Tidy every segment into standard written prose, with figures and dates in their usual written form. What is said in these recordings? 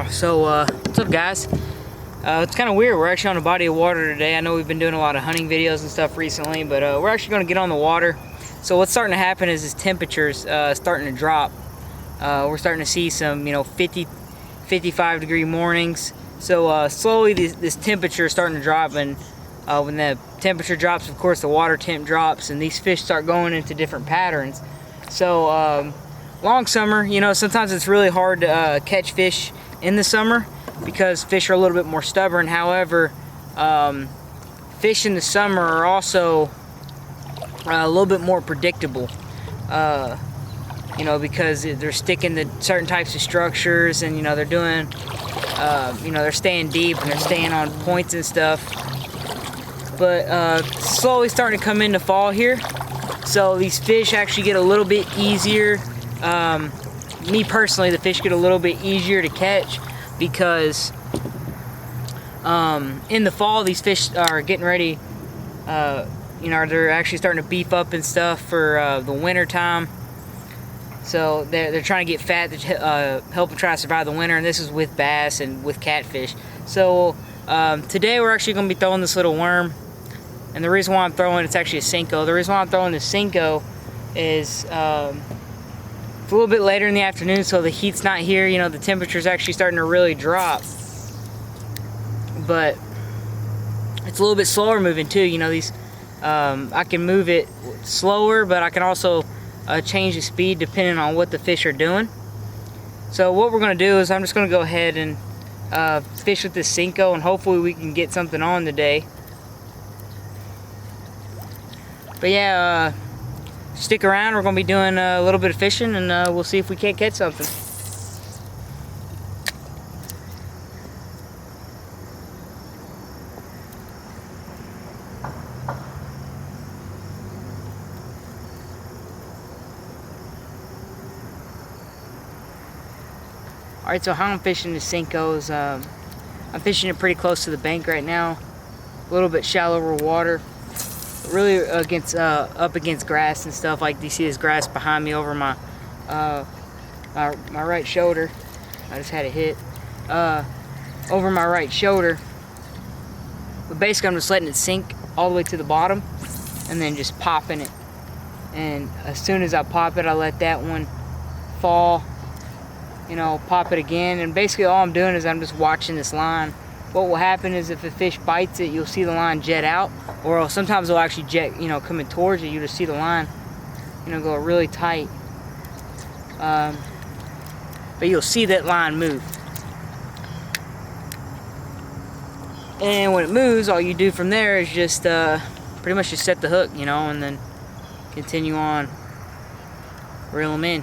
What's up, guys? It's kind of weird. We're actually on a body of water today. I know we've been doing a lot of hunting videos and stuff recently, but we're actually going to get on the water. So what's starting to happen is temperatures starting to drop. We're starting to see some, 50, 55 degree mornings. So slowly this temperature is starting to drop, and when the temperature drops, of course, the water temp drops, and these fish start going into different patterns. So long summer, sometimes it's really hard to catch fish in the summer because fish are a little bit more stubborn. However, fish in the summer are also a little bit more predictable, because they're sticking to certain types of structures, and they're doing, they're staying deep and they're staying on points and stuff. But slowly starting to come into fall here, so these fish actually get a little bit easier. Me personally, the fish get a little bit easier to catch because in the fall these fish are getting ready, they're actually starting to beef up and stuff for the winter time. So they're trying to get fat to help them try to survive the winter, and this is with bass and with catfish. So today we're actually going to be throwing this little worm, and the reason why I'm throwing it's actually a Senko. The reason why I'm throwing this Senko is it's a little bit later in the afternoon, so the heat's not here. The temperature's actually starting to really drop, but it's a little bit slower moving too. These I can move it slower, but I can also change the speed depending on what the fish are doing. So what we're going to do is I'm just going to go ahead and fish with this Senko, and hopefully we can get something on today. But yeah, stick around. We're going to be doing a little bit of fishing, and we'll see if we can't catch something. Alright, so how I'm fishing the Senko is I'm fishing it pretty close to the bank right now. A little bit shallower water. Really up against grass and stuff. Like you see this grass behind me over my my right shoulder. I just had a hit over my right shoulder. But basically I'm just letting it sink all the way to the bottom and then just popping it. And as soon as I pop it, I let that one fall. Pop it again, and basically all I'm doing is I'm just watching this line. What will happen is if a fish bites it, you'll see the line jet out, or sometimes it'll actually jet, coming towards you. You just see the line, go really tight. But you'll see that line move. And when it moves, all you do from there is just pretty much just set the hook, and then continue on, reel them in.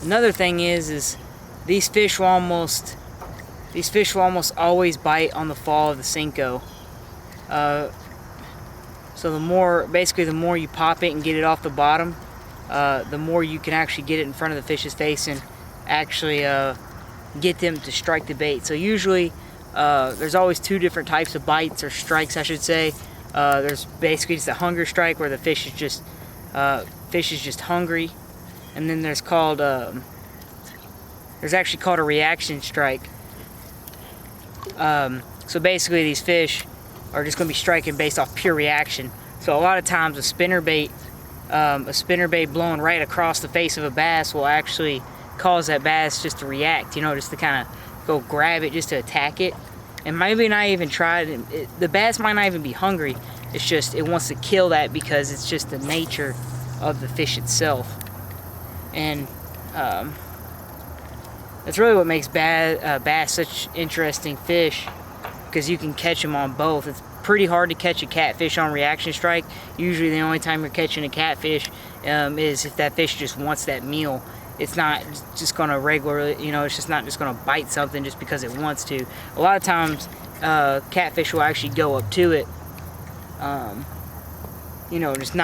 Another thing is these fish will almost always bite on the fall of the Senko. So the more you pop it and get it off the bottom, the more you can actually get it in front of the fish's face and actually get them to strike the bait. So usually there's always two different types of bites, or strikes I should say. There's basically just a hunger strike where the fish is just hungry. And then there's actually called a reaction strike. So basically these fish are just going to be striking based off pure reaction. So a lot of times a spinnerbait blowing right across the face of a bass will actually cause that bass just to react, just to kind of go grab it, just to attack it. And maybe not even try it. The bass might not even be hungry. It's just, it wants to kill that because it's just the nature of the fish itself. And that's really what makes bass such interesting fish, because you can catch them on both. It's pretty hard to catch a catfish on reaction strike. Usually the only time you're catching a catfish is if that fish just wants that meal. It's not just going to regularly, it's just not just going to bite something just because it wants to. A lot of times catfish will actually go up to it, just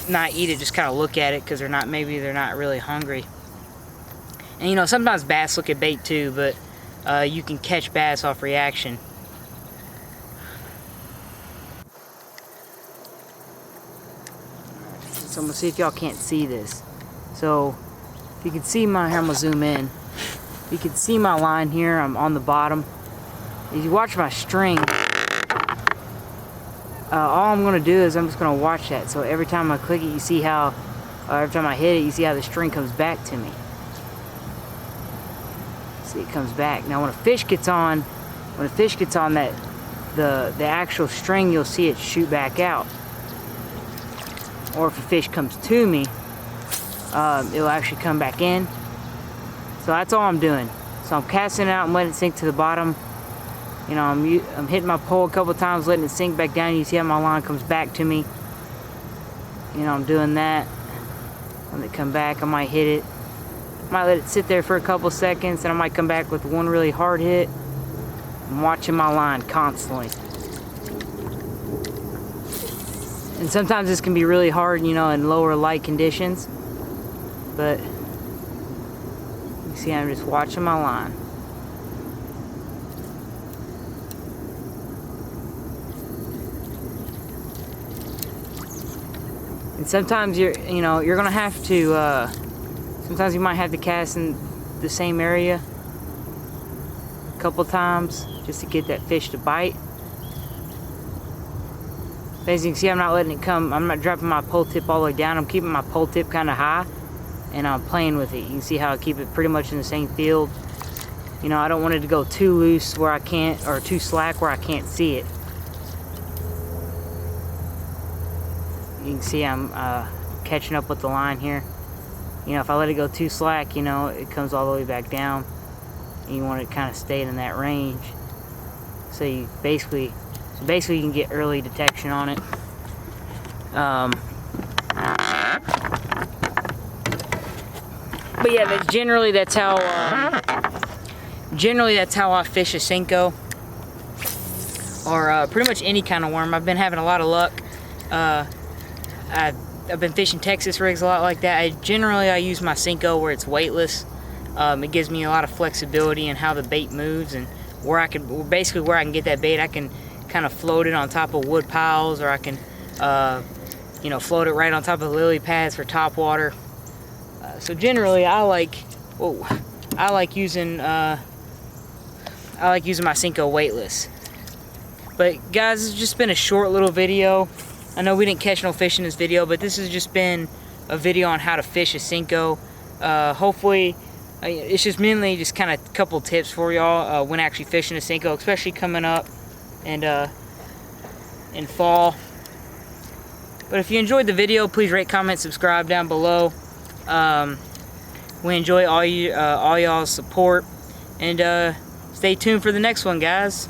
not eat it, just kind of look at it because they're not really hungry. And sometimes bass look at bait too, but you can catch bass off reaction. So I'm gonna see if y'all can't see this. So if you can see my, here I'm gonna zoom in. You can see my line here. I'm on the bottom. If you watch my string, all I'm gonna do is I'm just gonna watch that. So every time I click it, you see how, every time I hit it, you see how the string comes back to me. See, it comes back. Now when a fish gets on, that the actual string, you'll see it shoot back out. Or if a fish comes to me, it'll actually come back in. So that's all I'm doing. So I'm casting it out and letting it sink to the bottom. You know, I'm hitting my pole a couple times, letting it sink back down. You see how my line comes back to me. You know, I'm doing that. When they come back, I might hit it. Might let it sit there for a couple seconds, and I might come back with one really hard hit. I'm watching my line constantly. And sometimes this can be really hard, you know, in lower light conditions. But you see, I'm just watching my line. And sometimes you're gonna have to, sometimes you might have to cast in the same area a couple times just to get that fish to bite. As you can see, I'm not letting it come, I'm not dropping my pole tip all the way down. I'm keeping my pole tip kind of high, and I'm playing with it. You can see how I keep it pretty much in the same field. You know, I don't want it to go too loose where I can't, or too slack where I can't see it. You can see I'm catching up with the line here. You know, if I let it go too slack, you know, it comes all the way back down. And you want it kind of staying in that range. So you basically you can get early detection on it. But yeah, generally that's how I fish a Senko, or pretty much any kind of worm. I've been having a lot of luck. I've been fishing Texas rigs a lot like that. I use my Senko where it's weightless. It gives me a lot of flexibility in how the bait moves, and where I can get that bait. I can kind of float it on top of wood piles, or I can you know, float it right on top of lily pads for top water. So generally I like using my Senko weightless. But guys, it's just been a short little video. I know we didn't catch no fish in this video, but this has just been a video on how to fish a Senko. Hopefully, it's just mainly just kind of a couple tips for y'all when actually fishing a Senko, especially coming up and in fall. But if you enjoyed the video, please rate, comment, subscribe down below. We enjoy all y'all's support, and stay tuned for the next one, guys.